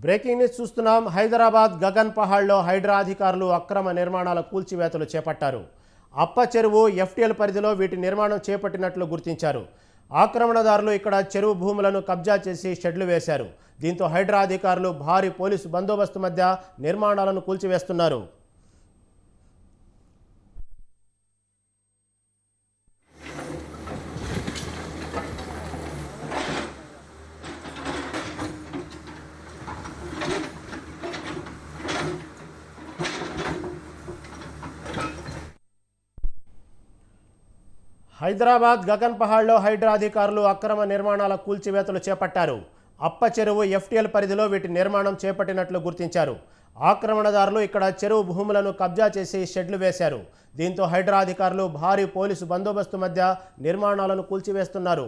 Breaking news చూస్తున్నాం. హైదరాబాద్ గగన్ పహాడ్లో హైడ్రా అధికారులు అక్రమ నిర్మాణాల కూల్చివేతలు చేపట్టారు. అప్ప చెరువు ఎఫ్టీఎల్ పరిధిలో వీటి నిర్మాణం చేపట్టినట్లు గుర్తించారు. ఆక్రమణదారులు ఇక్కడ చెరువు భూములను కబ్జా చేసి షెడ్లు వేశారు. దీంతో హైడ్రా అధికారులు భారీ పోలీసు బందోబస్తు మధ్య నిర్మాణాలను కూల్చివేస్తున్నారు. హైదరాబాద్ గగన్ పహాడ్లో హైడ్రా అధికారులు అక్రమ నిర్మాణాల కూల్చివేతలు చేపట్టారు. అప్ప చెరువు ఎఫ్టీఎల్ పరిధిలో వీటి నిర్మాణం చేపట్టినట్లు గుర్తించారు. ఆక్రమణదారులు ఇక్కడ చెరువు భూములను కబ్జా చేసి షెడ్లు వేశారు. దీంతో హైడ్రా అధికారులు భారీ పోలీసు బందోబస్తు మధ్య నిర్మాణాలను కూల్చివేస్తున్నారు.